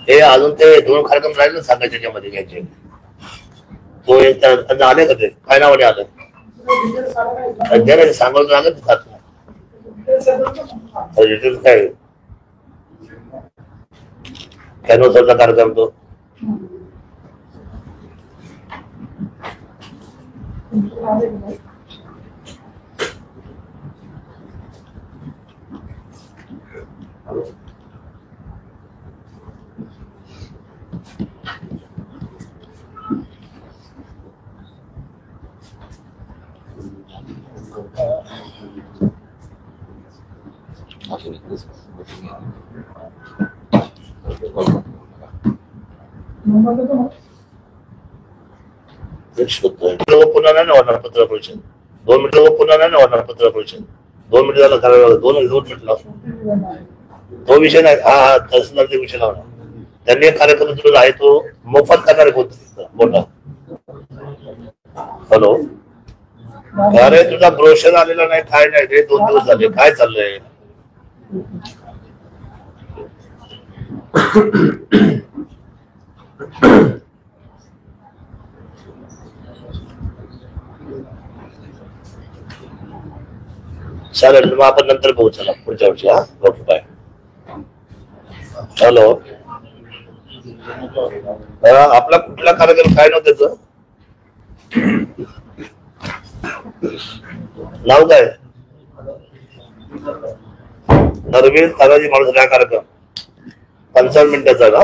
हे अजून ते 2 कार्यक्रम राहिले सांगायचे त्याच्यामध्ये घ्यायचे. तो एक त्यांना आले का ते काय नावाने आलं सांगायचं लागत काय कॅनोसरचा कार्यक्रम तो पुन्हा नाही होणार पत्र परिषद 2 मिनिटं पुन्हा नाही होणार पत्र परिषद 2 मिनिटं झालं करायला 2 मिनिटं तो विषय नाही. हा तहसीलदारचा विषय लावणार त्यांनी एक कार्यक्रम सुरू आहे तो मोफत करणारे कोणतं मोठा. हॅलो अरे तुझा ब्रोशर आलेला नाही काय नाही रे 2 दिवस झाले काय चाललंय. चालेल मग आपण नंतर बघू चला पुढच्या वर्षी. हा ओके बाय. हॅलो आपला कुठला कार्यक्रम काय नव्हतं त्याचं नाव काय नरवीर तानाजी माणूस काय कार्यक्रम 55 मिनिटाचा का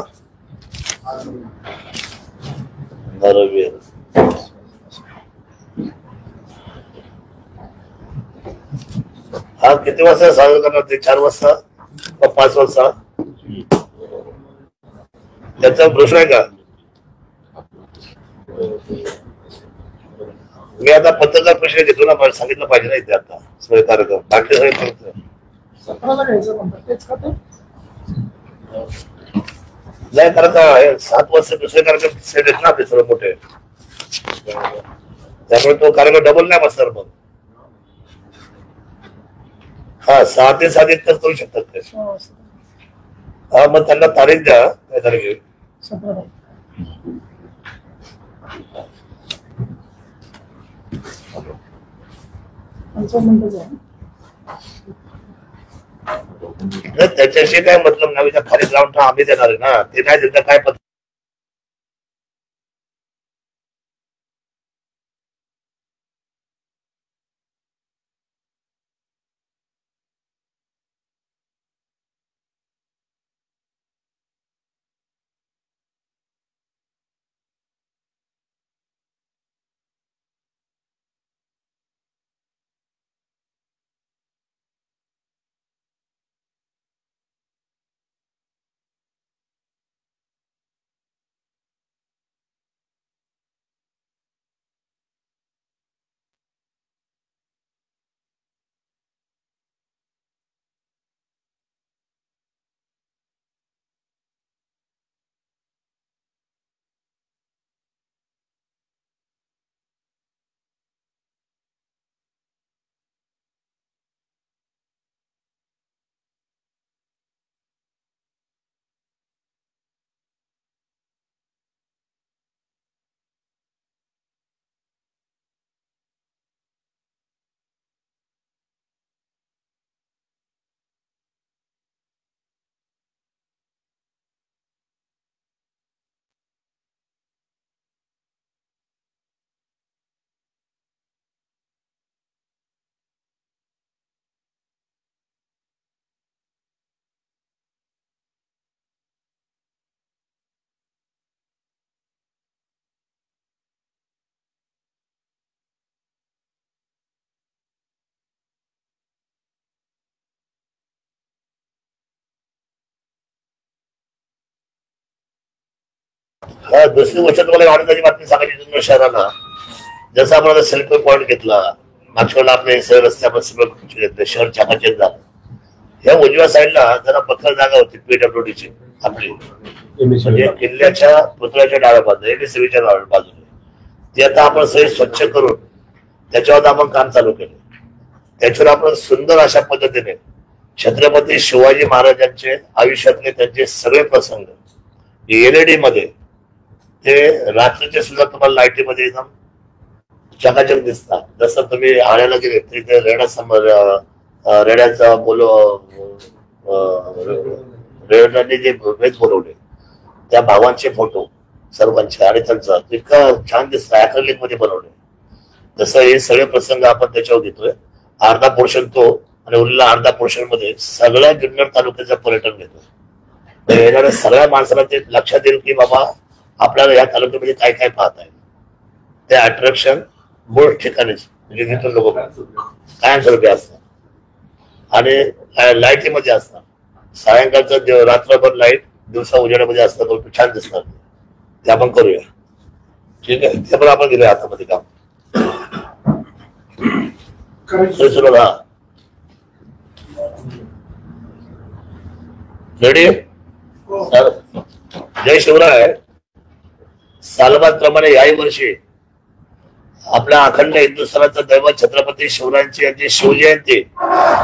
नरवीर. हा किती वाजता साजरा करणार ते 4 वाजता का 5 वाजता त्याचा प्रश्न आहे का. मी आता पत्रकार परिषद घेतो ना सांगितलं पाहिजे नाही ते आता सगळे कार्यक्रम बाकी सगळे नाही कारण का 7 वाजता दुसरे कार्यक्रम सेट आहेत ना आपले सर्व मोठे त्यामुळे तो कार्यक्रम डबल नाही बसणार मग. हा 6 ते 7 इतकंच करू शकतात ते. हा मग त्यांना तारीख द्या काय तारीख 17 त्याच्याशी काय मतलब नाही खाली जाऊन आम्ही देणार आहे ना ते नाही देता काय पत्र दुसरी गोष्ट तुम्हाला आनंदाची बातमी सांगायची तुम्ही शहराला जसं आपण सेल्फ पॉईंट घेतला मागच्या वेळेला आपले रस्त्यावर सगळं घेतलं शहर चकाचक झालं. या उजव्या साईडला जरा पत्थर जागा होती पीडब्ल्यूडीची आपली म्हणजे किल्ल्याच्या पुतळ्याच्या डाव्या बाजूला एमएससीबीच्या डाव्या बाजूला ती आता आपण सगळे स्वच्छ करून त्याच्यावर आपण काम चालू केलं. त्याच्यावर आपण सुंदर अशा पद्धतीने छत्रपती शिवाजी महाराजांचे आयुष्यातले त्यांचे सगळे प्रसंग LED मध्ये, ते रात्रीचे सुद्धा तुम्हाला लाईटीमध्ये एकदम चकाचक दिसतात. जसं तुम्ही आळ्याला गेले तिथे रेड्याचा रेड्यांनी जे वेद बोलवले त्या भावांचे फोटो सर्वांचे आणि त्यांचा इतकं छान दिसतं, ऍक्रेलिक मध्ये बनवले. जसं हे सगळे प्रसंग आपण त्याच्यावर घेतोय. अर्धा पोर्शन तो आणि उरलेला अर्धा पोर्शन मध्ये सगळ्या जुन्नर तालुक्याचं पर्यटन घेतोय. येणाऱ्या सगळ्या माणसाला ते लक्षात येईल की बाबा आपल्याला या तालुक्यामध्ये काय काय पाहत आहे. ते अट्रॅक्शन मूळ ठिकाणीच म्हणजे तिथून लोक कायमस्वरूपी असतात आणि लाईटीमध्ये असतात. सायंकाळचं रात्रभर लाईट, दिवसा उजेडामध्ये असतात, छान दिसतात. ते आपण करूया. ठीक आहे, ते पण आपण गेलोय हातामध्ये काम रेडी. जय शिवराय. सालबाद प्रमाणे याही वर्षी आपल्या अखंड हिंदुस्थानाचं दैवत छत्रपती शिवरायांची यांची शिवजयंती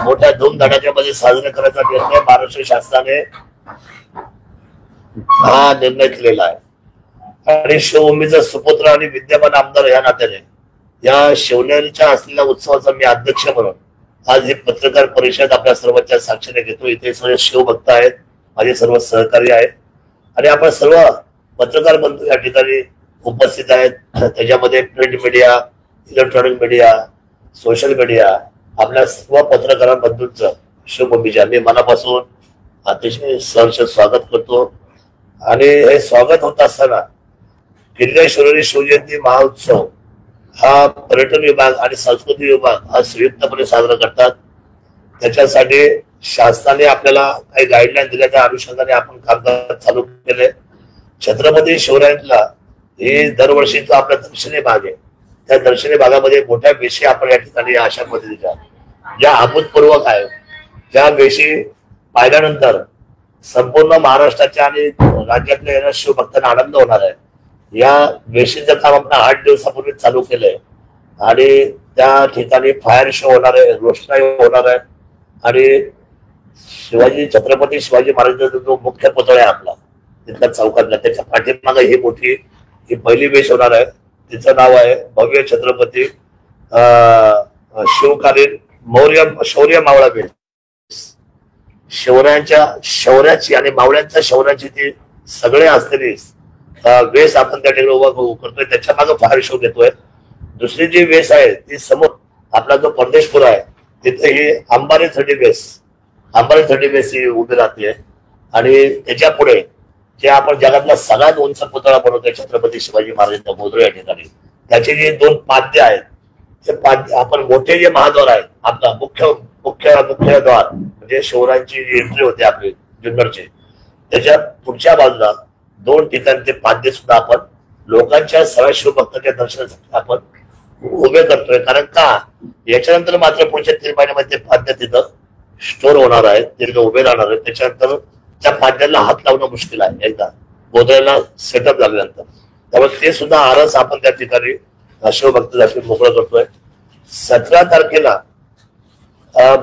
मोठ्या धूमधडाक्यामध्ये साजरी करायचा निर्णय महाराष्ट्र शासनाने हा निर्णय केलेला आहे. आणि शिवभूमीचा सुपुत्र आणि विद्यमान आमदार या नात्याने या शिवनेरीच्या असलेल्या उत्सवाचा मी अध्यक्ष म्हणून आज ही पत्रकार परिषद आपल्या सर्वांच्या साक्षीने घेतो. इथे सगळे शिवभक्त आहेत, माझे सर्व सहकारी आहेत आणि आपण सर्व पत्रकार बंधू या ठिकाणी उपस्थित आहेत. त्याच्यामध्ये print media, electronic media, social media, आपल्या सर्व पत्रकार बंधूंचं शिवभूमीच्या मी मनापासून अतिशय सहर्ष स्वागत करतो. आणि हे स्वागत होत असताना किल्लेश्वरी शिवजयंती महोत्सव हा पर्यटन विभाग आणि सांस्कृतिक विभाग हा संयुक्तपणे साजरा करतात. त्याच्यासाठी शासनाने आपल्याला काही गाईडलाईन दिल्या, त्या अनुषंगाने आपण कामकाज चालू केले. छत्रपती शिवरायांना हे दरवर्षीचा आपला दर्शनी भाग आहे. त्या दर्शनी भागामध्ये मोठ्या वेशी आपण या ठिकाणी अशा पद्धतीच्या ज्या अभूतपूर्वक आहेत, ज्या वेशी पाहिल्यानंतर संपूर्ण महाराष्ट्राच्या आणि राज्यातल्या येणाऱ्या शिवभक्तांना आनंद होणार आहे. या वेशीचं काम आपण 8 दिवसापूर्वी चालू केलंय आणि त्या ठिकाणी फायर शो होणार आहे, रोषणाई होणार आहे आणि छत्रपती शिवाजी महाराजांचा जो मुख्य पुतळा आहे आपला तिथल्या चौकातला, त्याच्या पाठीमागे ही मोठी ही पहिली वेश होणार आहे. तिचं नाव आहे भव्य छत्रपती शिवकालीन शौर्य मावळा वेश. शिवरायांच्या शौर्याची आणि मावळ्यांच्या शौर्याची ती सगळे असलेली वेस आपण त्या ठिकाणी उभा करतोय. त्याच्या मागे फायर शो घेतोय. दुसरी जी वेस आहे ती समोर आपला जो परदेशपूर आहे तिथे ही अंबारी 30 वेस ही उभी राहते आणि त्याच्या पुढे जे आपण जगातला सगळ्यात उंच पुतळा बनवतोय छत्रपती शिवाजी महाराजांच्या मोदरे या ठिकाणी, त्याचे जे 2 पाद्य आहेत ते पाद्य आपण मोठे जे महाद्वार आहेत आपला मुख्य द्वार म्हणजे शिवरायांची जी एंट्री होते आपली जुन्नरची, त्याच्या पुढच्या बाजूला 2 ठिकाणी ते पाद्य सुद्धा आपण लोकांच्या सगळ्या शिवभक्तांच्या दर्शनासाठी आपण उभे करतोय. कारण का याच्यानंतर मात्र पुढच्या 3 महिन्यामध्ये ते पाद्य तिथं स्टोर होणार आहे, तिथं उभे राहणार आहे. त्याच्यानंतर त्या पाद्याला हात लावणं मुश्किल आहे एकदा गोदऱ्याला सेटअप झाल्यानंतर. त्यामुळे ते सुद्धा आरस आपण त्या ठिकाणी शिवभक्तांसाठी मोकळं करतोय. 17 तारखेला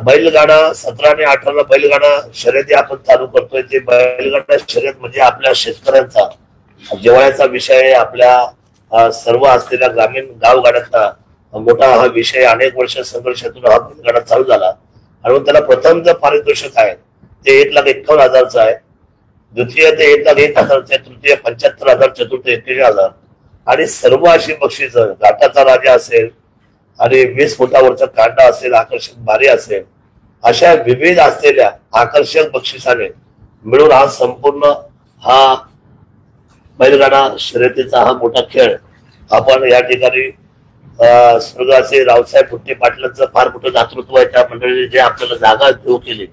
बैलगाडा 17 आणि 18ला बैलगाडा शर्यती आपण चालू करतोय. ते बैलगाडा शर्यत म्हणजे आपल्या शेतकऱ्यांचा जिव्हाळ्याचा विषय आहे. आपल्या सर्व असलेल्या ग्रामीण गावगाड्यातला मोठा हा विषय. अनेक वर्ष संघर्षातून हा बैलगाडा चालू झाला आणि त्याला प्रथम जे पारितोषिक आहे ते 1,51,000 आहे. द्वितीय ते 1,01,000 आहे. तृतीय 75,000, चतुर्थ 21,000 आणि सर्व अशी बक्षीस घाटाचा राजा असेल आणि 20 फुटावरचा कांडा असेल, आकर्षक बारी असेल, अशा विविध असलेल्या आकर्षक बक्षिसाने मिळून हा संपूर्ण हा बैलगाडा शर्यतीचा हा मोठा खेळ आपण या ठिकाणी स्वर्गाचे रावसाहेब बुट्टे पाटलांचं फार मोठं दातृत्व आहे. त्या मंडळीने जे आपल्याला जागा देऊ केली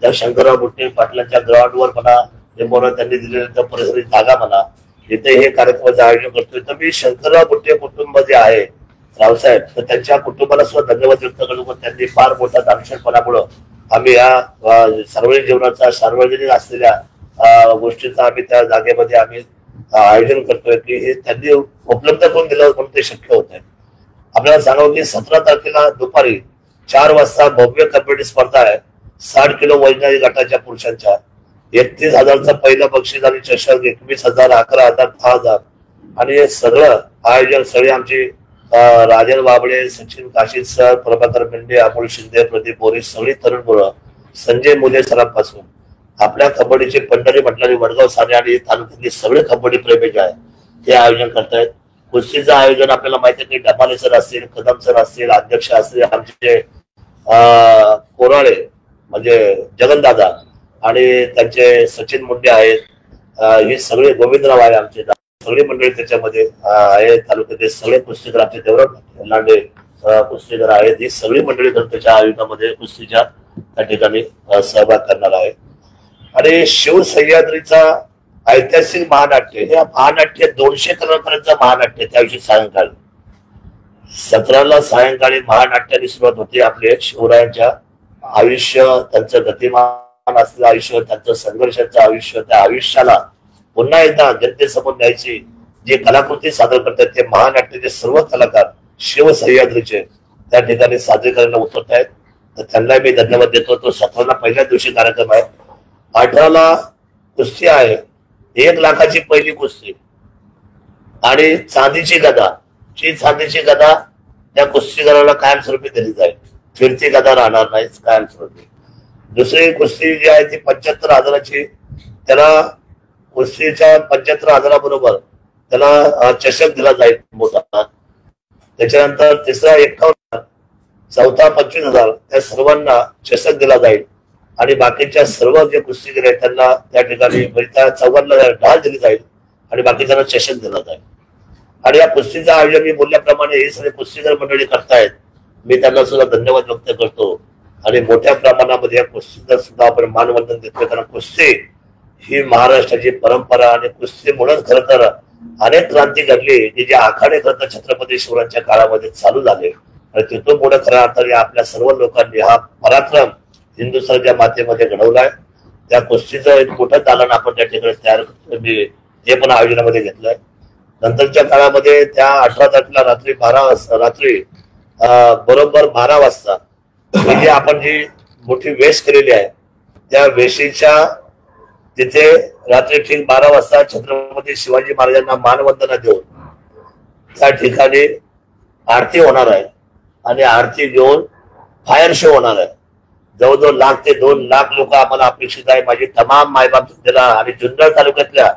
त्या शंकरराव बुट्टे पाटलांच्या ग्राउंडवर म्हणा त्यांनी दिलेल्या परिसरी जागा म्हणा इथे हे कार्यक्रमाचं आयोजन करतोय. तर मी शंकरराव बुट्टे कुटुंब जे आहे रावसाहेब, तर त्यांच्या कुटुंबाला सुद्धा धन्यवाद व्यक्त करतो. त्यांनी फार मोठा दानशूरपणामुळं आम्ही या सार्वजनिक जीवनाचा सार्वजनिक असलेल्या गोष्टीचा आम्ही त्या जागेमध्ये आम्ही आयोजन करतोय की हे त्यांनी उपलब्ध करून दिलं म्हणून ते शक्य होत आहे. आपल्याला सांगावं की 17 तारखेला दुपारी 4 वाजता भव्य कबड्डी स्पर्धा आहे. 60 किलो वजनी गटाच्या पुरुषांच्या 31,000चं पहिलं बक्षीस आणि चषक, 21,000, 11,000, 10,000 आणि हे सगळं आयोजन सगळे आमचे राजन बाबळे, सचिन काशीद सर, प्रभाकर मेंढे, अमोल शिंदे, प्रदीप बोरी, सगळी तरुण मुलं, संजय मुले सरांपासून आपल्या कबड्डीचे पंढरी म्हटणारी वडगाव साने आणि तालुक्यातले सगळे कबड्डी प्रेमी जे आहे ते आयोजन करतायत. कुस्तीचं आयोजन आपल्याला माहिती आहे की डमाले सर असतील, कदम सर असतील, अध्यक्ष असतील, आमचे कोराळे म्हणजे जगनदादा आणि त्यांचे सचिन मुंडे आहेत. हे सगळे गोविंदराव आहे, आमचे सगळी मंडळी त्याच्यामध्ये आहे. तालुक्यातले सगळे कुस्तीकर आमचे देवराव लांडे कुस्तीकर आहेत. ही सगळी मंडळी त्याच्या आयोजनामध्ये कुस्तीच्या त्या ठिकाणी सहभाग करणार आहे. आणि शिव सह्याद्रीचा ऐतिहासिक महानाट्य, हे महानाट्य 200 कलाकारांचं महानाट्य. त्या दिवशी सायंकाळी 17ला सायंकाळी महानाट्याने सुरुवात होते. आपले शिवरायांच्या आयुष्य, त्यांचं गतिमान असलेलं आयुष्य, त्यांचं संघर्षाचं आयुष्य, त्या आयुष्याला पुन्हा एकदा जनतेसमोर न्यायची जे कलाकृती सादर करतात ते महानाट्याचे सर्व कलाकार शिव सह्याद्रीचे त्या ठिकाणी सादरीकरणाला उतरत आहेत. तर त्यांना मी धन्यवाद देतो. तो 17ला पहिल्या दिवशी कार्यक्रम आहे. 18ला कुस्ती आहे, 1 लाखाची पहिली कुस्ती आणि चांदीची गदा. चांदीची गदा त्या कुस्तीगराला कायमस्वरूपी दिली जाईल, फिरती गदा राहणार नाही कायमस्वरूपी. दुसरी कुस्ती जी आहे ती 75,000ची, त्याला कुस्तीच्या 75,000बरोबर त्याला चषक दिला जाईल मोठा. त्याच्यानंतर तिसरा 51,000, चौथा 25,000, त्या सर्वांना चषक दिला जाईल. आणि बाकीच्या सर्व जे कुस्तीगीर आहेत त्यांना त्या ठिकाणी त्या चौघांना ढाल दिली जाईल आणि बाकीच्यांना चषक दिला जाईल. आणि या कुस्तीचं आयोजन मी बोलल्याप्रमाणे हे सगळे कुस्तीगीर मंडळी करतायत. मी त्यांना सुद्धा धन्यवाद व्यक्त करतो. आणि मोठ्या प्रमाणामध्ये या कुस्तीचा सुद्धा आपण मानवंदन देतोय. कारण कुस्ती ही महाराष्ट्राची परंपरा आणि कुस्तीमुळेच खरं तर अनेक क्रांती घडली की जे आखाडे खरं तर छत्रपती शिवरायांच्या काळामध्ये चालू झाले. आणि तिथून पुढे खऱ्या अर्थाने आपल्या सर्व लोकांनी हा पराक्रम हिंदुस्थानच्या मातेमध्ये घडवलाय. त्या कुस्तीचं एक मोठं दालन आपण त्या ठिकाणी तयार करतो, मी ते पण आयोजनामध्ये घेतलंय. नंतरच्या काळामध्ये त्या 18 तारखेला रात्री बरोबर 12 वाजता म्हणजे आपण जी मोठी वेश केलेली आहे त्या वेशीच्या तिथे रात्री ठीक 12 वाजता छत्रपती शिवाजी महाराजांना मानवंदना देऊन त्या ठिकाणी आरती होणार आहे. आणि आरती घेऊन फायर शो होणार आहे. जवळजवळ 1 लाख ते 2 लाख लोक आम्हाला अपेक्षित आहे. माझी तमाम मायबाप जनतेला आणि जुन्नर तालुक्यातल्या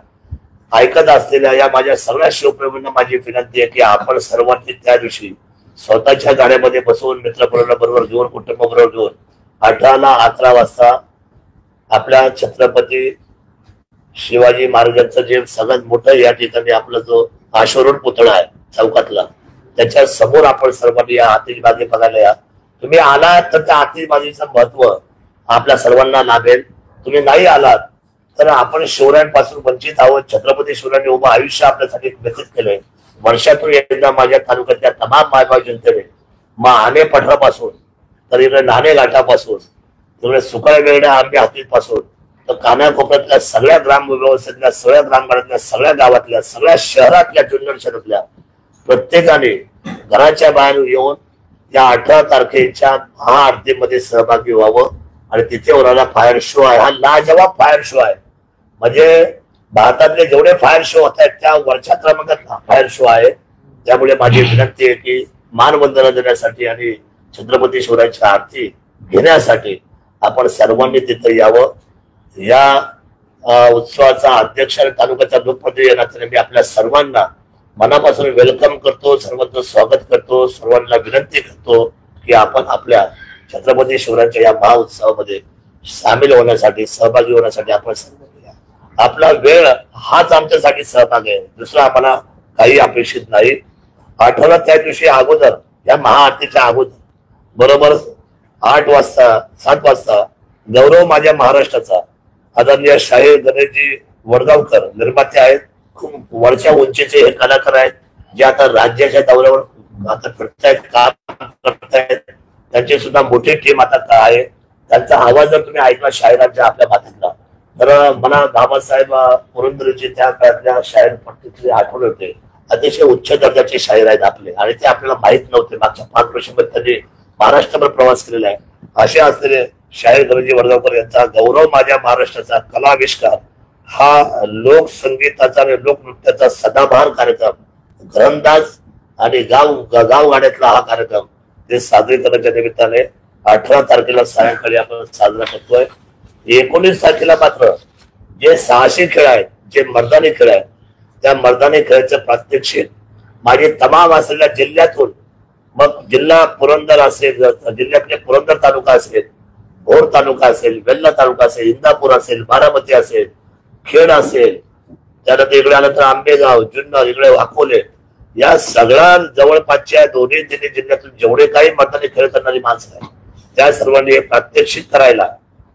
ऐकत असलेल्या या माझ्या सगळ्या शिवप्रेमींना माझी विनंती आहे की आपण सर्वांनी त्या दिवशी स्वतःच्या गाड्यामध्ये बसवून मित्रपरिवाराबरोबर घेऊन कुटुंबाबरोबर घेऊन 18ला 11 वाजता आपल्या छत्रपती शिवाजी महाराजांचं जे सगळ्यात मोठं या ठिकाणी आपला जो अश्वरूढ पुतळा आहे चौकातला त्याच्या समोर आपण सर्वांनी या आतिषबाजी बघायला या. तुम्ही आलात तर त्या आतिषबाजीचं महत्व आपल्या सर्वांना लाभेल. तुम्ही नाही आलात तर आपण शिवरायांपासून वंचित आहोत. छत्रपती शिवरायांनी उभं आयुष्य आपल्यासाठी व्यतीत केलंय. वर्षातून एकदा माझ्या तालुक्यातल्या तमाम मायबाप जनतेने आणे पठारापासून तर इकडे नाणे घाटापासून तिकडे सुकाळ वेगळ्या आंबे हातीपासून तर कानाकोपऱ्यातल्या सगळ्या ग्रामव्यवस्थेतल्या सगळ्या ग्रामगाड्यातल्या सगळ्या गावातल्या सगळ्या शहरातल्या जुन्नर शहरातल्या प्रत्येकाने घराच्या बाहेर येऊन या 18 तारखेच्या महाआरतीमध्ये सहभागी व्हावं. आणि तिथे होणारा फायर शो आहे हा लाजवाब फायर शो आहे. म्हणजे भारतातले जेवढे फायर शो होत आहेत त्या वरच्या क्रमांकात फायर शो आहे. त्यामुळे माझी विनंती आहे की मानवंदना देण्यासाठी आणि छत्रपती शिवरायांची आरती घेण्यासाठी आपण सर्वांनी तिथे यावं. या उत्सवाचा अध्यक्ष आणि तालुक्याचा लोकप्रतिनिधी या नात्याने मी आपल्या सर्वांना मनापासून वेलकम करतो, सर्वांचं स्वागत करतो, सर्वांना विनंती करतो की आपण आपल्या छत्रपती शिवरायांच्या या महाउत्सवामध्ये सामील होण्यासाठी सहभागी होण्यासाठी आपण सर्व या. आपला वेळ हाच आमच्यासाठी सहभाग आहे, दुसरा आम्हाला काही अपेक्षित नाही. 18 त्या दिवशी अगोदर या महाआरतीच्या अगोदर बरोबर 8 वाजता 7 वाजता गौरव माझ्या महाराष्ट्राचा आदरणीय शाहीर गणेशजी वडगावकर निर्माते आहेत. खूप वरच्या उंचीचे हे कलाकार आहेत जे आता राज्याच्या दौऱ्यावर आता फिरतायत, काम करतायत. त्यांची सुद्धा मोठी टीम आता आहे. त्यांचा आवाज जर तुम्ही ऐकला शाहिरांच्या आपल्या भाषेतला तर मला दादासाहेब पुरंदरेचे त्या काळातल्या शाहीर पट्टीतले आठवण होते. अतिशय उच्च दर्जाचे शाहीर आहेत आपले, आणि ते आपल्याला माहित नव्हते. मागच्या 5 वर्षामध्ये त्यांनी महाराष्ट्रभर प्रवास केलेला आहे. असे असलेले शाहीर गणजी वडगावकर यांचा गौरव माझ्या महाराष्ट्राचा कलाविष्कार हा लोकसंगीताचा आणि लोकनृत्याचा सदाबहार कार्यक्रम, घरंदाज आणि गावगाड्यातला हा कार्यक्रम ते सादरीकरणाच्या निमित्ताने 18 तारखेला सायंकाळी आपण साजरा करतोय. 19 तारखेला मात्र जे साहसी खेळ आहेत, जे मर्दानी खेळ आहेत, त्या मर्दानी खेळाचं प्रात्यक्षिक माझे तमाम असलेल्या जिल्ह्यातून, मग जिल्हा पुरंदर असेल, जिल्ह्यातले पुरंदर तालुका असेल, भोर तालुका असेल, वेल्हा तालुका असेल, इंदापूर असेल, बारामती असेल, खेड असेल, त्यानंतर इकडे आलं तर आंबेगाव, जुन्नर, इकडे अकोले, या सगळ्या जवळपासच्या दोन्ही जिल्ह्यातून जेवढे काही मर्दानी खेळ करणारी माणसं आहेत त्या सर्वांनी हे प्रात्यक्षिक करायला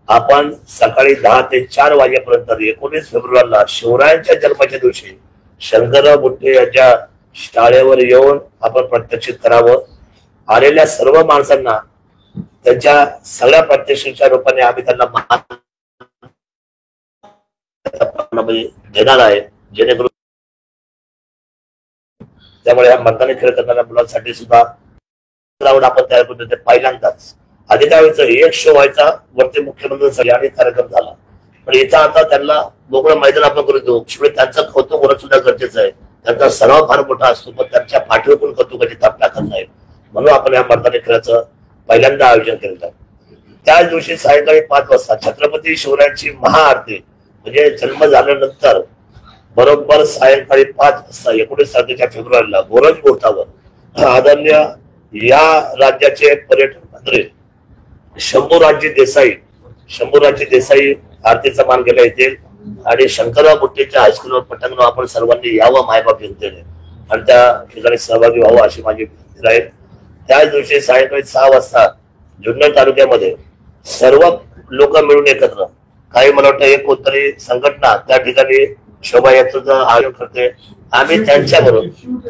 आपण सकाळी 10 ते 4 वाजेपर्यंत 19 फेब्रुवारीला शिवरायांच्या जन्माच्या दिवशी शंकरराव बुट्टे यांच्या शाळेवर येऊन आपण प्रत्यक्षित करावं. आलेल्या सर्व माणसांना त्यांच्या सगळ्या प्रात्यक्षिकच्या रूपाने आम्ही त्यांना देणार आहे, जेणेकरून त्यामुळे या मर्दानी खेळ करणाऱ्या मुलांसाठी सुद्धा आपण तयार करतो. ते पहिल्यांदाच आधी काय व्हायचं, एक शो व्हायचा वरती मुख्यमंत्र्यांसाठी आणि कार्यक्रम झाला, पण इथं आता त्यांना मोकळं मैदान आपण करून देऊ. शिवाय त्यांचं कौतुक होणं सुद्धा गरजेचं आहे. त्यांचा सराव फार मोठा असतो, पण त्यांच्या पाठीवर पण कौतुकाची थाप टाकत नाही. म्हणून आपण या मर्दानी खेळाचं पहिल्यांदा आयोजन केलेलं आहे. त्याच दिवशी सायंकाळी 5 वाजता छत्रपती शिवरायांची महाआरती, म्हणजे जन्म झाल्यानंतर बरोबर सायंकाळी 5 वाजता 19 तारखेच्या फेब्रुवारीला गोरज गोठावर आदरणीय या राज्याचे पर्यटन मंत्री शंभूराजी देसाई आरतीचा मान घ्यायला येतील, आणि शंकरराव बुट्टेच्या हायस्कूलवर पटांगण आपण सर्वांनी यावं मायबाप जनतेने, आणि त्या ठिकाणी सहभागी व्हावं अशी माझी विनंती आहे. त्याच दिवशी सायंकाळी 6 वाजता जुन्नर तालुक्यामध्ये सर्व लोक मिळून एकत्र, काही मला वाटतं एक कोणतरी संघटना त्या ठिकाणी शोभायात्रेचं आयोजन करते. आम्ही त्यांच्याबरोबर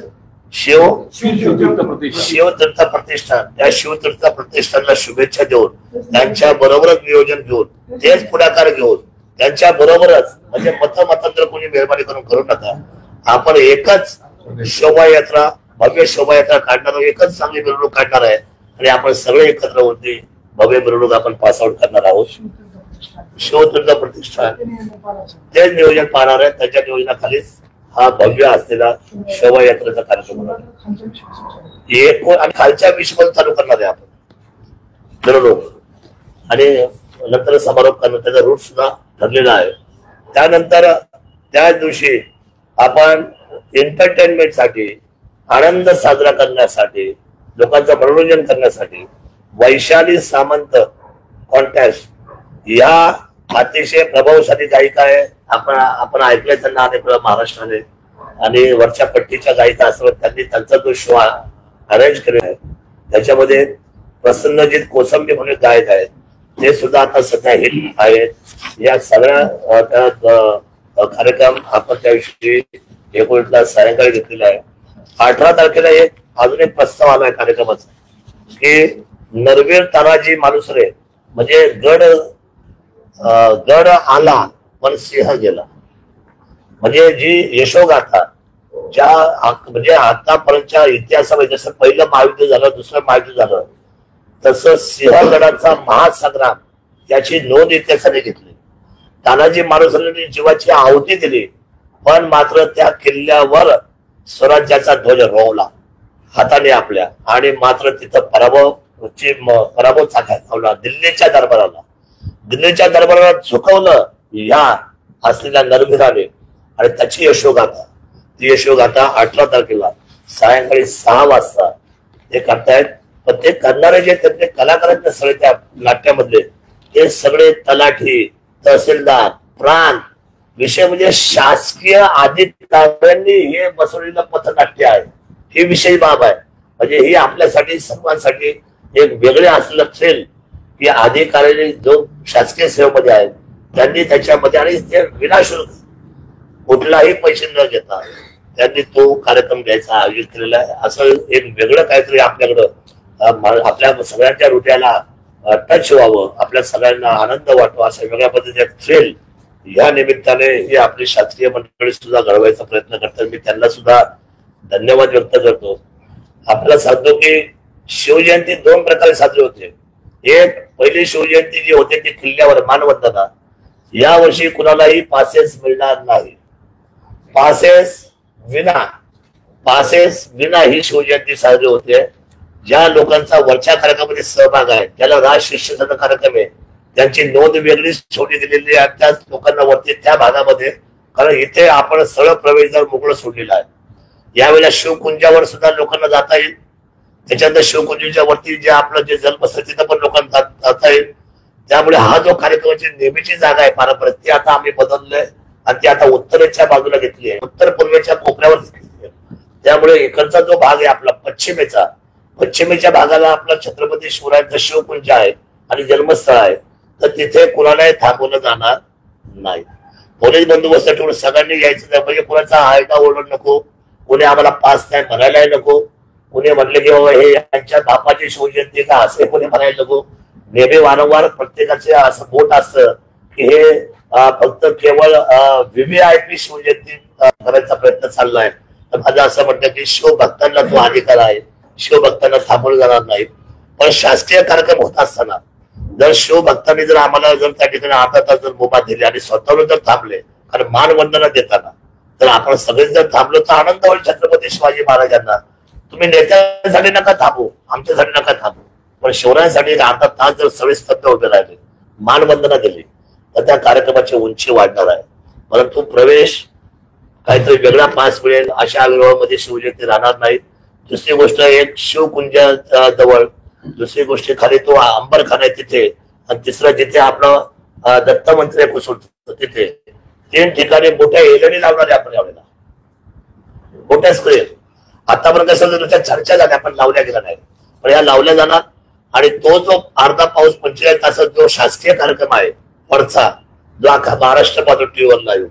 शिवतीर्थ प्रतिष्ठान, त्या शिवतीर्थ प्रतिष्ठानला शुभेच्छा देऊन त्यांच्या बरोबरच नियोजन घेऊन, तेच पुढाकार घेऊन त्यांच्या बरोबरच, म्हणजे मतांतर कोणी मेहरबानी करू नका, आपण एकच शोभायात्रा, भव्य शोभायात्रा काढणार, एकच चांगली मिरवणूक काढणार आहे, आणि आपण सगळे एकत्र होती भव्य मिरवणूक आपण पास आउट करणार आहोत. शिवतीर्थ प्रतिष्ठान तेच नियोजन पाहणार आहे, त्याच्या नियोजनाखालीच हा भव्य असलेला शोभायात्रेचा कार्यक्रम होणार आहे. आणि खालच्या विषय चालू करणार आहे आपण मिरवणूक, आणि नंतर समारोप करणं, त्याचा रूट सुद्धा ठरलेला आहे. त्यानंतर त्याच दिवशी आपण एंटरटेनमेंटसाठी, आनंद साजरा करण्यासाठी, लोकांचं मनोरंजन करण्यासाठी वैशाली सामंत कॉन्टेस्ट या अतिशय प्रभावशाली गायिका आहे. आपण ऐकलंय त्यांना अनेक वेळा महाराष्ट्राने, आणि वरच्या पट्टीच्या गायिका असतात, त्यांनी त्यांचा जो शो अरेंज केलेला आहे त्याच्यामध्ये प्रसन्नजीत कोसंबी म्हणून गायक आहेत, ते सुद्धा आता सध्या हिट आहेत. या सगळ्या कार्यक्रम आपण त्याविषयी 19ला सायंकाळी घेतलेला आहे. 18 तारखेला अजून एक प्रस्ताव आलाय कार्यक्रमाचा, की नरवीर तानाजी मालुसरे, म्हणजे गड आला पण सिंह गेला, म्हणजे जी यशोगाथा म्हणजे आतापर्यंतच्या इतिहासामध्ये जसं पहिलं महायुद्ध झालं, दुसरं महायुद्ध झालं, तसं सिंहगडाचा महासंग्राम त्याची नोंद इतिहासाने घेतली. तानाजी मालुसरेंनी जीवाची आहुती दिली, पण मात्र त्या किल्ल्यावर स्वराज्याचा ध्वज रोवला हाताने आपल्या, आणि मात्र तिथं पराभव चाकात लावला. दिल्लीच्या दरबाराला झुकवलं या असलेल्या नरवीराने, आणि त्याची यशोगाथा, ती यशोगाथा 18 तारखेला सायंकाळी 6 वाजता ते करतायत. पण ते करणारे जे त्यांचे कलाकार आहेत सगळे त्या नाट्यामधले, ते सगळे तलाठी, तहसीलदार, प्रांत, विषय म्हणजे शासकीय अधिकाऱ्यांनी हे बसवलेलं पथनाट्य आहे. ही विषयी बाब आहे, म्हणजे ही आपल्यासाठी सर्वांसाठी एक वेगळे असलेलं थ्रिल, की अधिकाऱ्यांनी जो शासकीय सेवेमध्ये आहेत त्यांनी त्याच्यामध्ये, आणि ते विनाशुल्क कुठलाही पैसे न घेता त्यांनी तो कार्यक्रम घ्यायचा आयोजित केलेला आहे. असं एक वेगळं काहीतरी आपल्याकडं आपल्या सगळ्यांच्या हृदयाला टच व्हावं, आपल्या सगळ्यांना आनंद वाटवा, अशा वेगळ्या पद्धतीने थ्रिल या निमित्ताने ही आपली शासकीय मंडळी सुद्धा घडवायचा प्रयत्न करतात. मी त्यांना सुद्धा धन्यवाद व्यक्त करतो. आपल्याला सांगतो की शिवजयंती 2 प्रकारे साजरी होते. एक पहिली शिवजयंती जी होते ती किल्ल्यावर मानवंदना. यावर्षी कुणालाही पासेस मिळणार नाही. पासेस विना ही शिवजयंती साजरी होते. ज्या लोकांचा वरच्या कार्यक्रमामध्ये सहभाग आहे, ज्याला राज शिष्यसन्न कार्यक्रम आहे, त्यांची नोंद वेगळीच छोटी दिलेली आहे. त्याच लोकांना वरती त्या भागामध्ये, कारण इथे आपण सरळ प्रवेशद्वार मोकळं सोडलेला आहे. यावेळेला शिवकुंजावर सुद्धा लोकांना जाता येईल. त्याच्यानंतर शिवकुंजाच्या वरती जे आपलं जे जलपसर तिथं पण लोकांना जाता येईल. त्यामुळे हा जो कार्यक्रमाची नेहमीची जागा आहे पारंपरिक, ती आता आम्ही बदललोय आणि ती आता उत्तरेच्या बाजूला घेतली आहे, उत्तर पूर्वेच्या कोपऱ्यावर घेतली आहे. त्यामुळे इकडचा जो भाग आहे आपला पश्चिमेच्या भागाला आपला छत्रपती शिवरायांचं शिवकुंज आहे आणि जन्मस्थळ आहे. तर तिथे कुणालाही थांबवलं जाणार नाही. पोलीस बंदोबस्त ठेवून सगळ्यांनी यायचं नाही. म्हणजे कुणाचा आयदा ओरड नको, कोणी आम्हाला पास नाही म्हणायलाही नको, कोणी म्हटलं की बाबा हे यांच्या बापाची शिवजयंती का असे कोणी म्हणायला नको. नेहमी वारंवार प्रत्येकाचे असं बोट असतं की हे फक्त केवळ VVIP शिवजयंती करायचा प्रयत्न चाललाय. तर माझं असं म्हणतं की शिवभक्तांना तो अधिकार आहे, शिवभक्तांना थांबवलं जाणार नाही. पण शासकीय कार्यक्रम होत असताना जर शिवभक्तांनी जर आम्हाला जर त्या ठिकाणी अर्धा तास जर मुभा दिली आणि स्वतःहून जर थांबले, कारण मानवंदना देताना जर आपण सगळे जर थांबलो तर आनंद होईल छत्रपती शिवाजी महाराजांना. तुम्ही नेत्यांसाठी नका थांबू, आमच्यासाठी नका थांबू, पण शिवरायांसाठी अर्धा तास जर सगळे स्तब्ध उभे राहिले, मानवंदना दिली, तर त्या कार्यक्रमाची उंची वाढणार आहे. परंतु प्रवेश काहीतरी वेगळा पास मिळेल अशा आविर्भावामध्ये शिवजयंती राहणार नाही. दुसरी गोष्ट, एक शिवकुंजा जवळ, दुसरी गोष्ट खाली तो अंबरखाना आहे तिथे, आणि तिसरं जिथे आपलं दत्त मंदिर कुसुम तिथे 3 ठिकाणी मोठ्या LED लावणार आहे आपण यावेळेला, मोठ्या स्क्रीन. आतापर्यंत कसं त्याच्या चर्चा झाल्या पण लावल्या गेल्या नाही, पण या लावल्या जाणार. आणि तो जो अर्धा पाऊस 45 तासाचा जो शासकीय कार्यक्रम आहे वरचा, जो अख्खा महाराष्ट्र पाहतो टीव्हीवर लाईव्ह,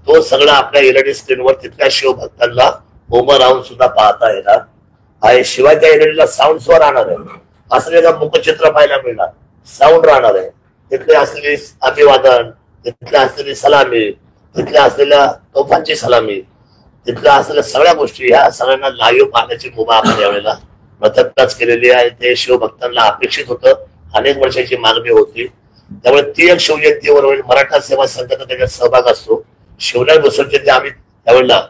तो सगळा आपल्या LED स्क्रीनवर तिथल्या शिवभक्तांना उभं राहून सुद्धा पाहता येणार आहे. शिवाय त्या LED साऊंड सुद्धा राहणार आहे. असलेलं मुखचित्र पाहायला मिळणार, साऊंड राहणार आहे. तिथले असलेली अभिवादन, तिथल्या असलेली सलामी, तिथल्या असलेल्या तोफांची सलामी, तिथल्या असलेल्या सगळ्या गोष्टी ह्या सगळ्यांना लाईव्ह पाहण्याची मुभा आपण यावेळेला प्रथमच केलेली आहे. ते शिवभक्तांना अपेक्षित होतं, अनेक वर्षाची मागणी होती. त्यामुळे ती एक शिवजयंतीवर होईल. मराठा सेवा संघाचा त्याच्यात सहभाग असतो. शिवराय बसवचे आम्ही त्यावेळेला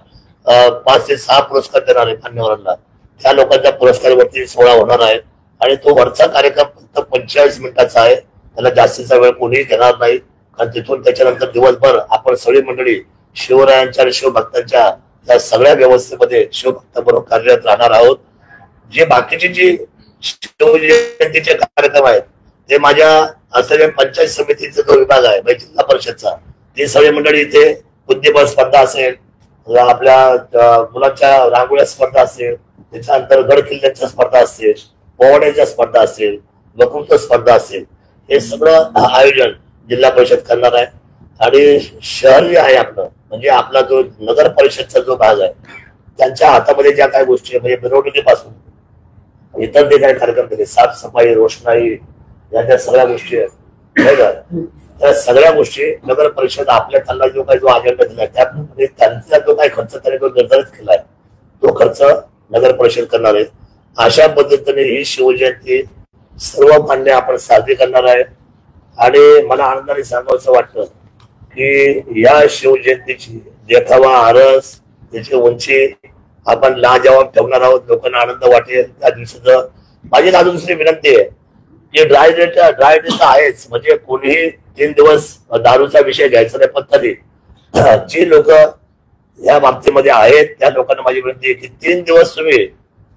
5 ते 6 पुरस्कार देणार आहे मान्यवरांना. त्या लोकांच्या पुरस्कारावरती सोहळा होणार आहे आणि तो वरचा कार्यक्रम फक्त 45 मिनिटाचा आहे. त्याला जास्तीचा वेळ कोणीही घेणार नाही, कारण तिथून त्याच्यानंतर दिवसभर आपण सगळी मंडळी शिवरायांच्या आणि शिवभक्तांच्या त्या सगळ्या व्यवस्थेमध्ये शिवभक्तांबरोबर कार्यरत राहणार आहोत. जे बाकीचे जे शिवजयंतीचे कार्यक्रम आहेत ते माझ्या असलेल्या पंचायत समितीचा जो विभाग आहे म्हणजे जिल्हा परिषदचा, ती सगळी मंडळी इथे बुद्धिबळ स्पर्धा असेल, आपल्या मुलांच्या रांगोळ्या स्पर्धा असेल, त्याच्यानंतर गड किल्ल्यांच्या स्पर्धा असेल, पोवाड्याच्या स्पर्धा असेल, वक्तृत्व स्पर्धा असेल, हे सगळं आयोजन जिल्हा परिषद करणार आहे. आणि शहर जे आहे आपलं, म्हणजे आपला जो नगर परिषदचा जो भाग आहे, त्यांच्या हातामध्ये ज्या काही गोष्टी म्हणजे मिरवणुकीपासून इतर जे काही कार्यक्रम केले, साफसफाई, रोषणाई, या ज्या सगळ्या गोष्टी आहेत त्या सगळ्या गोष्टी नगर परिषद आपल्या त्यांना जो काही जो अजेंडा दिलाय त्याप्रमाणे त्यांचा जो काही खर्च त्यांनी जो निर्धारित केलाय तो खर्च नगर परिषद करणार आहे. अशा पद्धतीने ही शिवजयंती सर्वमान्य आपण साजरी करणार आहे. आणि मला आनंदाने सांगावंसं वाटतं की या शिवजयंतीची देखावा, आरस, त्याची उंची आपण लाजवाब ठेवणार आहोत. लोकांना आनंद वाटेल त्या दिवसाचं. माझी अजून दुसरी विनंती आहे की ड्राय डे तर आहेच, म्हणजे कोणीही 3 दिवस दारूचा विषय घ्यायचा नाही. पण तरी जी लोक या बाबतीमध्ये आहेत त्या लोकांना माझी विनंती आहे की 3 दिवस तुम्ही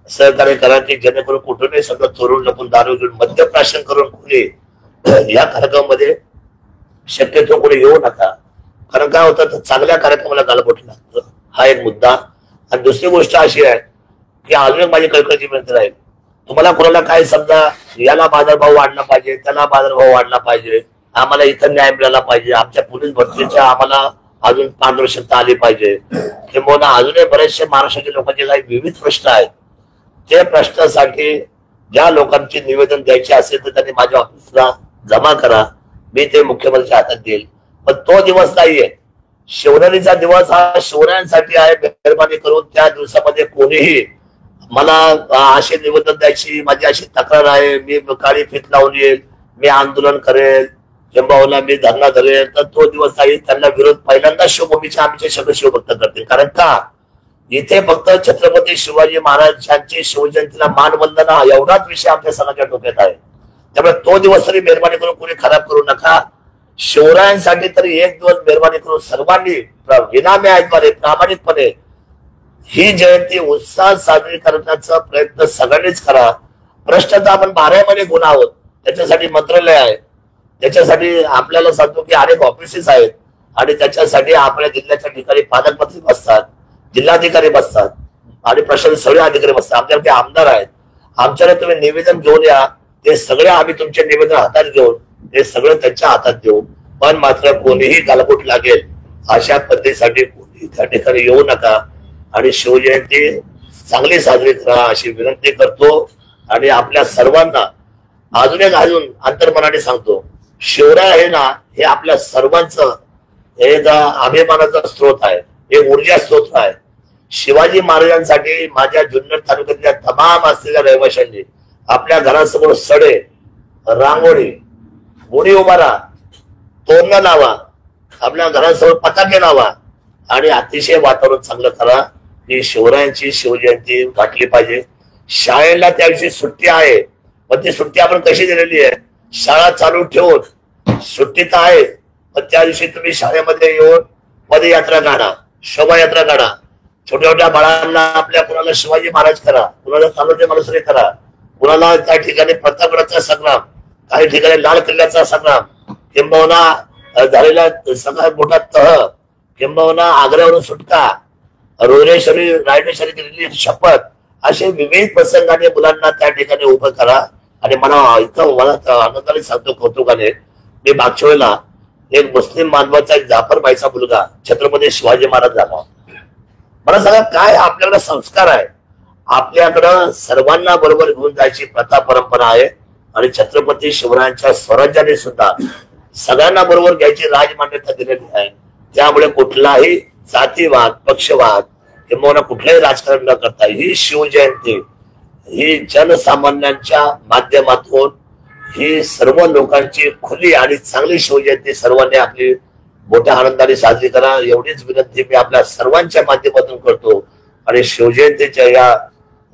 सहकार्य करा, की जेणेकरून कुठूनही सगळं चोरून लपून दारू घेऊन मद्यप्राशन करून कोणी या कार्यक्रमामध्ये शक्यतो कोणी येऊ नका. कारण काय होतं तर चांगल्या कार्यक्रमाला गालबोट लागतं, हा एक मुद्दा. आणि दुसरी गोष्ट अशी आहे की अजून एक माझी कळकळीची विनंती राहील, तुम्हाला कोणाला काय समजा याला बाजारभाव वाढला पाहिजे, त्याला बाजारभाव वाढला पाहिजे, आम्हाला इथं न्याय मिळाला पाहिजे, आमच्या पोलीस भरतीच्या आम्हाला अजून पारदर्शकता आली पाहिजे, किंवा अजूनही बरेचसे महाराष्ट्राच्या लोकांचे काही विविध प्रश्न आहेत, ते प्रश्नासाठी ज्या लोकांची निवेदन द्यायचे असेल तर त्यांनी माझ्या ऑफिसला जमा करा. मी ते मुख्यमंत्र्यांच्या हातात देईल. पण तो दिवस नाहीये. शिवरात्रीचा दिवस हा शिवरायांसाठी आहे. मेहरबानी करून त्या दिवसामध्ये कोणीही मला असे निवेदन द्यायची, माझी अशी तक्रार आहे, मी काळी फीत लावून येईल, मी आंदोलन करेल किंवा मी धरणा धरेल, तर तो दिवस नाही. त्यांना विरोध पहिल्यांदा शिवभूमीचे आमचे सगळे शिवभक्त करतील. कारण का इथे फक्त छत्रपती शिवाजी महाराजांची शिवजयंतीला मानवंदना एवढाच विषय आमच्या सणाच्या डोक्यात आहे. त्यामुळे तो दिवस तरी मेहरबानी करून कोणी खराब करू नका. शिवरायांसाठी तरी एक दिवस मेहरबानी करून सर्वांनी विनाम्याद्वारे प्रामाणिकपणे ही जयंती उत्साहात साजरी करण्याचा प्रयत्न सगळ्यांनीच करा. प्रश्न तर आपण 12 महिने गुन्हा आहोत, त्याच्यासाठी मंत्रालय आहे, त्याच्यासाठी आपल्याला सांगतो की अनेक ऑफिसेस आहेत आणि त्याच्यासाठी आपल्या जिल्ह्याच्या ठिकाणी पालकमंत्री बसतात, जिल्हाधिकारी बसतात आणि प्रशासन सगळे अधिकारी बसतात. आमच्याकडे आमदार आहेत. आमच्याकडे तुम्ही निवेदन घेऊन या, ते सगळे आम्ही तुमचे निवेदन हातात घेऊन ते सगळं त्यांच्या हातात देऊ. पण मात्र कोणीही गालबोट लागेल अशा पद्धतीसाठी कोणी त्या ठिकाणी येऊ नका आणि शिवजयंती चांगली साजरी करा अशी विनंती करतो. आणि आपल्या सर्वांना अजून अंतर्मनाने सांगतो, शिवराय आहे ना, हे आपल्या सर्वांचं एक अभिमानाचा स्रोत आहे, एक ऊर्जा स्रोत आहे. शिवाजी महाराजांसाठी माझ्या जुन्नर तालुक्यातल्या तमाम असलेल्या रहिवाशांनी आपल्या घरासमोर सडे, रांगोळी, गुढी उभारा, तोरण लावा, आपल्या घरासमोर पताके लावा आणि अतिशय वातावरण चांगलं करा. ही शिवरायांची शिवजयंती गाठली पाहिजे. शाळेला त्या दिवशी सुट्टी आहे, पण ती सुट्टी आपण कशी दिलेली आहे? शाळा चालू ठेवून सुट्टी तर आहे, पण त्या दिवशी तुम्ही शाळेमध्ये येऊन पदयात्रा काढा, शोभायात्रा काढा. छोट्या छोट्या बाळांना आपल्या कुणाला शिवाजी महाराज करा, कुणाला तालुके मालुसरे करा, कुणाला त्या ठिकाणी प्रतापगडाचा संग्राम, काही ठिकाणी लाल किल्ल्याचा संग्राम, किंबहुना झालेला सगळ्यात मोठा तह, किंबहुना आग्र्यावरून सुटका, रोहिणेश्वरी रायडेश्वरी केलेली शपथ, असे विविध प्रसंगाने मुलांना त्या ठिकाणी उभं करा. आणि मला आनंदाने सांगतो, कौतुकाने, मी मागच्या वेळेला एक मुस्लिम मानवाचा जाफरबाईचा मुलगा छत्रपती शिवाजी महाराज झाला. मला सांगा काय आपल्याकडे संस्कार आहे, आपल्याकडं सर्वांना बरोबर घेऊन जायची प्रथा परंपरा आहे. आणि छत्रपती शिवरायांच्या स्वराज्याने सुद्धा सगळ्यांना बरोबर घ्यायची राजमान्यता दिलेली आहे. त्यामुळे कुठलाही जातीवाद, पक्षवाद किंवा कुठलंही राजकारण न करता ही शिवजयंती ही जनसामान्यांच्या माध्यमातून ही सर्व लोकांची खुली आणि चांगली शिवजयंती सर्वांनी आपली मोठ्या आनंदाने साजरी करा, एवढीच विनंती मी आपल्या सर्वांच्या माध्यमातून करतो. आणि शिवजयंतीच्या या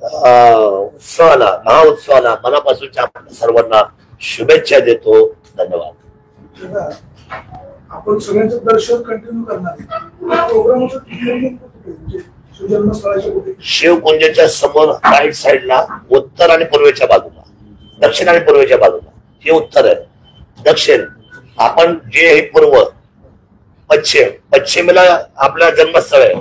उत्सवाला, महाउत्सवाला मनापासूनच्या सर्वांना शुभेच्छा देतो. धन्यवाद. आपण सगळ्यांचं दर्शन कंटिन्यू करणार शिवकुंजाच्या समोर राईट साईडला उत्तर आणि पूर्वेच्या बाजूला, दक्षिण आणि पूर्वेच्या बाजूला हे उत्तर आहे. दक्षिण आपण जे हे पूर्व, पश्चिमेला आपलं जन्मस्थळ आहे.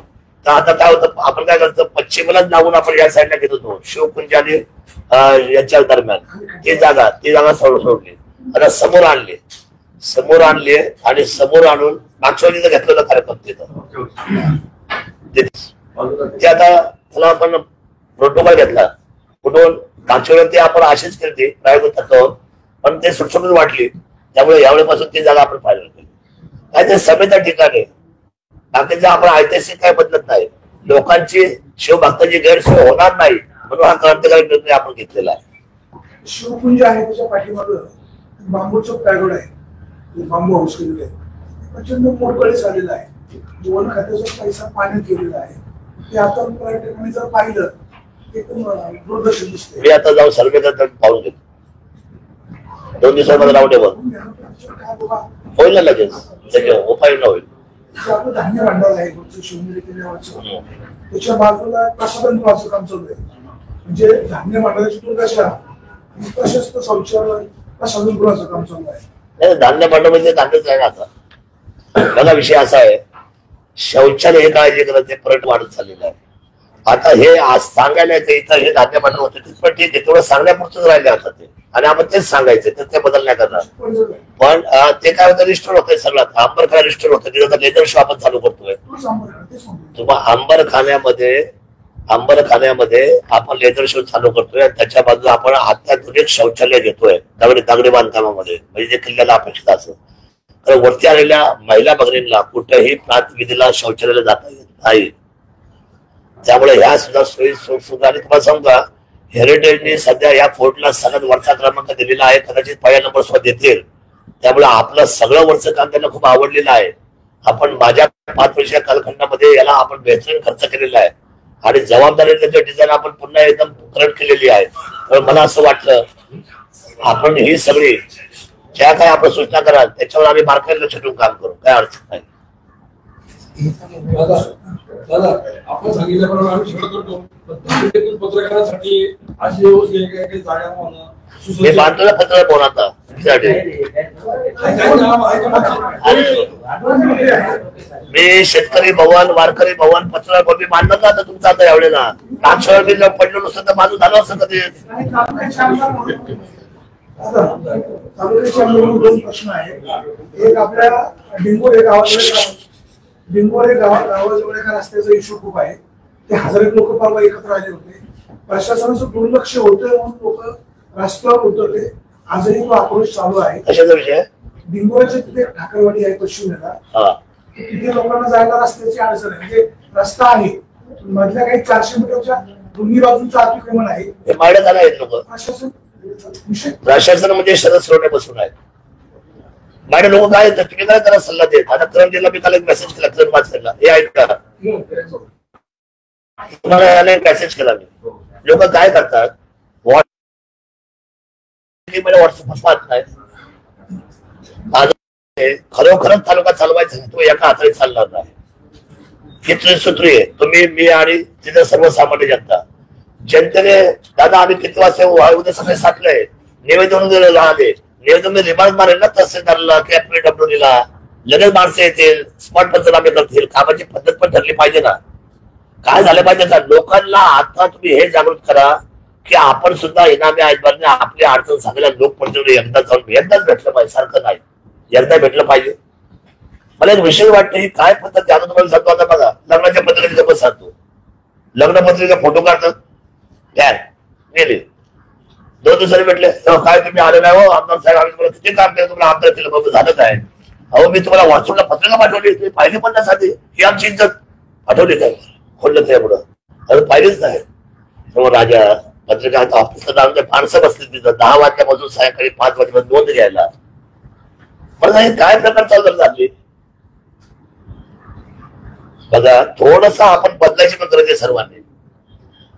तर आता काय होतं, आपण काय करतो, पश्चिमेलाच लागून आपण या साईडला घेत होतो. शिवकुंज आणि याच्या दरम्यान ती जागा सोडली, आता समोर आणली आणि समोर आणून मागच्या वेळी घेतलेला कार्यक्रम तिथं ते आता त्याला आपण प्रोटोकॉल घेतला कुठून मागच्या वेळी ते आपण अशीच केली प्रायोगिक तत्वावर, पण ते सुटसुटीत वाटली. त्यामुळे यावेळेपासून ती जागा आपण फायनल केली. काय ते सभेच्या ठिकाणी बाकीचं आपण ऐतिहासिक काय बदलत नाही, लोकांची शिवभक्ताची गैरसोय होणार नाही म्हणून हा क्रांतिकारी निर्णय आपण घेतलेला आहे. शिवकुंज आहे त्याच्या पाठीमागं बांबूचं पॅगोड आहे, बांबू हाऊस केलेलं आहे, प्रचंड मोठं झालेलं आहे. वन खात्याचा पैसा पाण्यात गेलेला आहे. ते आता पर्यटकांनी जर पाहिलं एकदम दूरदर्शन दिसते. मी आता जाऊन सर्वे करता पाहून घेतो, 2 दिवसामध्ये राऊंड होईल ना, लगेच उपाय न होईल. आपलं धान्य भांडार आहे शिवनेरी किल्ल्यावरचं, त्याच्या बाजूला प्रसाधनगृहाचं काम चालू आहे. म्हणजे धान्य भांडाराची दुर्दशा आणि तसेच शौचालय प्रसाधनगृहाचं काम चालू आहे. धान्य भांडार म्हणजे धान्यच आहे ना. आता मला विषय असा आहे, शौचालय हे काळजी करत ते पर्यटन वाढत चाललेलं आहे. आता हे आज सांगायला येते इथं हे धान्य भांडार होते, पण ठीक आहे, तेवढं सांगण्यापुरतच राहिले आता ते, आणि आपण तेच सांगायचं, तर ते बदल नाही करणार. पण ते काय होतं, रिस्टोर होतंय सगळं. अंबरखाना रिस्टोर होतं, तिथं लेदर शो आपण चालू करतोय. तुम्हाला अंबरखान्यामध्ये आपण लेदर शो चालू करतोय, त्याच्या बाजूला आपण अत्याधुनिक शौचालय घेतोय दगडी बांधकामामध्ये, म्हणजे जे किल्ल्याला अपेक्षित असं. तर वरती आलेल्या महिला भगिनींना कुठेही प्रातविधीला शौचालयाला जाता येत नाही. त्यामुळे ह्या सुद्धा सोयी सुद्धा. आणि तुम्हाला सांगू का, हेरिटेजने सध्या या फोर्टला सलग वरचा क्रमांक दिलेला आहे. कदाचित पहिला नंबर सुद्धा देतील. त्यामुळे आपलं सगळं वरचं काम त्यांना खूप आवडलेलं आहे. आपण माझ्या 5 वर्षीय कालखंडामध्ये याला आपण बेहतरीन खर्च केलेला आहे आणि जबाबदारी त्याचं डिझाईन आपण पुन्हा एकदम करंट केलेली आहे. तर मला असं वाटलं आपण ही सगळी ज्या काय आपण सूचना कराल त्याच्यावर आम्ही बारकाईने लक्ष ठेवून काम करू. काय अडचण नाही. दादा आपण सांगितल्याप्रमाणे आम्ही सगळं करतो. पत्रकारांसाठी अशी जागा मी बांधलेला पत्र बोल आता मी शेतकरी भवन वारकरी भवन पत्रकार मी मांडलं ना आता तुमचं आता एवढेला नागशहर मी पडलो नसतं तर माझं झालं असं कधी. दोन प्रश्न आहेत. एक आपल्या डिंगोरे गावाजवळ एका रस्त्याचा इश्यू खूप आहे. ते हजारो लोक परवा एकत्र आले होते. प्रशासनाचं दुर्लक्ष होतंय म्हणून लोक रस्त्यावर उतरले. आजही तो आक्रोश चालू आहे. कशाचा विषय? डिंगोऱ्याच्या तिथे ठाकरवाडी आहे पश्चिमेला. तिथे लोकांना जायला रस्त्याची अडचण आहे. म्हणजे रस्ता आहे मधल्या काही 400 मीटरच्या दोन्ही बाजूंचं अतिक्रमण आहे. हे मायडं झालं आहेत लोक. प्रशासन म्हणजे शरद सोडण्यापासून आहे. माझे लोक काय येतात तुम्ही काय त्याला सल्ला देत. आता करंजीला मी काल एक मेसेज केला करण वाचला हे ऐका तुम्हाला याला एक मेसेज केला मी. लोक काय करतात व्हॉट्सअप पाहत नाही. खरोखरच तालुका चालवायचा तो एका हाताने चालणार नाही. ही त्रिसूत्री आहे. तुम्ही मी आणि तिथे सर्वसामान्य जनता. जनतेने दादा आम्ही किती वाजता उद्या सगळे साठलंय निवेदन आले. निवेदन मी रिमांड मारेल ना तहसीलदारला किंवा PWDला लगेच माणसं येतील. स्पॉट पंचनामे करतील. कामाची पद्धत पण ठरली पाहिजे ना. काय झालं पाहिजे का लोकांना आता तुम्ही हे जागृत करा की आपण सुद्धा इनामी आयतबारने आपली अडचण सांगायला लोकप्रतिनिधी एकदाच भेटलं पाहिजे. सारखं नाही एकदा भेटलं पाहिजे. मला एक विषय वाटतं ही काय पद्धत त्याला तुम्हाला सांगतो. आता बघा लग्नाच्या पत्रिकेचा पण सांगतो. लग्न पत्रिका फोटो काढतात गेले 2 दिवसांनी भेटले काय तुम्ही आले नाही हो आमदार साहेब आम्ही तुम्हाला किती काम केलं तुम्हाला आमदार केलं बाबा झालं काय. अहो मी तुम्हाला व्हॉट्सअपला पत्रिका पाठवली तुम्ही पाहिली पण नाही. साधी ही आमची इज्जत पाठवली काय खोललं त्या पुढं अजून पाहिजेच नाही. राजा पत्रिका ऑफिसला माणसं बसली तिथं 10 वाजल्यापासून सायंकाळी 5 वाजेपर्यंत नोंद घ्यायला. मला हे काय प्रकार चालू झाले बघा. थोडस आपण बदलायची पण गरज आहे सर्वांनी.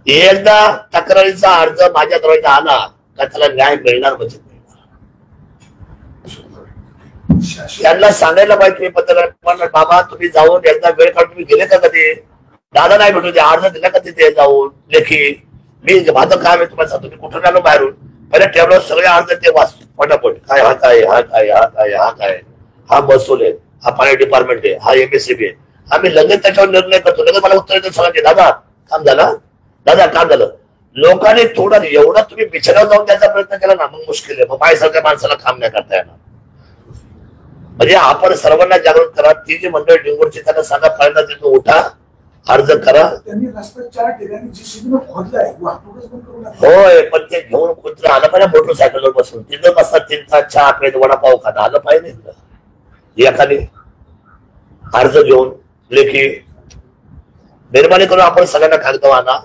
एकदा तक्रारीचा अर्ज माझ्याकडे आला का त्याला न्याय मिळणार म्हणजे त्यांना सांगायला पाहिजे पत्रकार बाबा तुम्ही जाऊन एकदा वेळ काढून तुम्ही गेले का कधी. दादा नाही भेटू द्या अर्ज दिला का तिथे जाऊन लेखी. मी माझं काम आहे तुम्हाला सांगतो. मी कुठून आलो बाहेरून पहिल्या टेबलवर सगळे अर्ज ते वाचतो पटापट. काय हा काय हा काय हा काय हा काय हा महसूल आहे हा पाणी डिपार्टमेंट आहे हा MSCB आहे. आम्ही लगेच त्याच्यावर निर्णय करतो. लगेच मला उत्तर देतो सगळ्यांचे दादा काम झालं दादा काम झालं. लोकांनी थोडं एवढं तुम्ही बिछाण्यावर जाऊन द्यायचा प्रयत्न केला ना मग मुश्किल आहे. मग माझ्यासारख्या माणसाला काम नाही करता येणार. म्हणजे आपण सर्वांना जागृत करा. ती जी मंडळ डिंगोरची त्यांना सांगा फायदा देतो उठा अर्ज करा. त्यांनी रस्ता 4 ठिकाणी JCB खोदलाय वाहतूकच बंद करून होय पण ते घेऊन कुठं आलं पाहिजे मोटरसायकलवर बसून तिथं बसतात 3 तास चहा प्लेट वडापाव खाणं आलं पाहिजे. एखादी अर्ज घेऊन लेखी मेहरबानी करून आपण सगळ्यांना कागद आणा.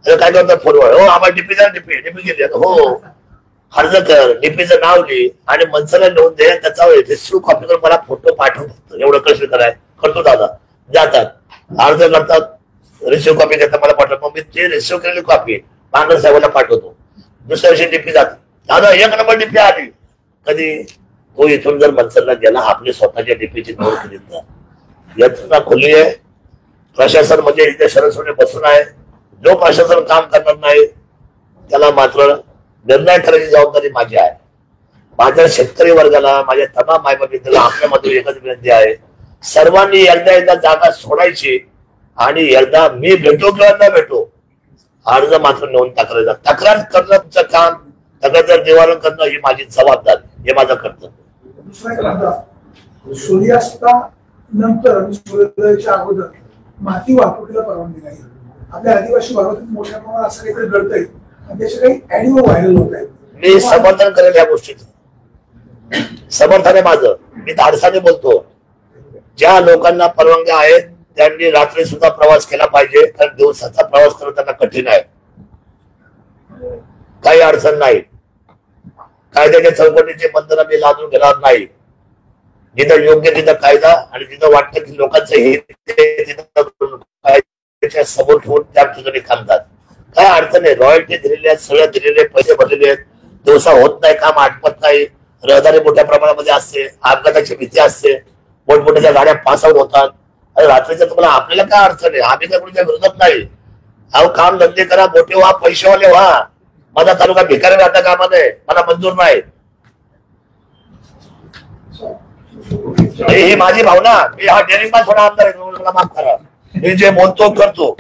काय करतात फोनवर हो आम्हाला डीपी गेली हो अर्ज कर डीपीचं नाव लिही आणि मनसाला लिहून दे. त्याचा रिसिव्ह कॉपी करून मला फोटो पाठव एवढं कष्ट कराय करतो दादा. जातात अर्ज करतात रिसिव्ह कॉपी घेतात मला पाठवत. मग मी ते रिसिव्ह केलेली कॉपी बांगर साहेबांना पाठवतो. दुसऱ्या दिवशी डीपी जात दादा 1 नंबर डीपी आली. कधी तो इथून जर मनसरला गेला आपली स्वतःच्या डीपीची नोंद केली यंत्रणा खुली आहे. प्रशासन म्हणजे इथे शरद सोडणे बसून आहे. जो प्रशासन काम करणार नाही त्याला मात्र निर्णय करायची जबाबदारी माझी आहे. माझ्या शेतकरी वर्गाला माझ्या तमाम मायबाबीला आपल्यामध्ये एकच विनंती आहे सर्वांनी एकदा जागा सोडायची आणि एकदा मी भेटो किंवा न भेटो अर्ज मात्र नोंद तक्रार करणं तुमचं काम. तक्रार निवारण करणं ही माझी जबाबदारी हे माझं कर्तव्य. सूर्यास्तानंतर सूर्योदयाच्या अगोदर माती वाहतुकीला परवानगी नाही. आपल्या आदिवासी भागातून मोठ्या प्रमाणात असं काहीतरी घडतंय आणि त्याचे काही ऑडिओ व्हायरल होत आहेत. मी समर्थन करेल या गोष्टीचं. समर्थन आहे माझं, मी धाडसाने बोलतो. ज्या लोकांना परवानग्या आहेत त्यांनी रात्री सुद्धा प्रवास केला पाहिजे, कारण दिवसाचा प्रवास करणं त्यांना कठीण आहे. काही अडचण नाही, कायद्याच्या चौकटीचे बंधन मी लादून घेणार नाही. जिथं योग्य तिथं कायदा आणि जिथं वाटतं की लोकांचं हित तिथं कायद्याच्या समोर ठेवून त्या ठिकाणी थांबतात. काय अडचण आहे, रॉयल्टी दिलेली आहेत, सगळ्या दिलेले पैसे भरलेले आहेत, दिवसा होत नाही, काम आटपत नाही, रहदारी मोठ्या प्रमाणामध्ये असते, अपघाताची भीती असते, मोठमोठ्या गाड्या पास आउट होतात. आणि रात्रीच्या तुम्हाला आपल्याला काय अडचण आहे, आम्ही काय कोणत्या विरोधात नाही. अहो काम धंदे करा, मोठे व्हा, पैसेवाले व्हा. माझा तालुका भिकारी राहता कामा नये, मला मंजूर नाही. ही माझी भावना, मी हा डेअरिंग पास होणार आमदार आहे, मला माफ करा. मी जे बोलतो करतो.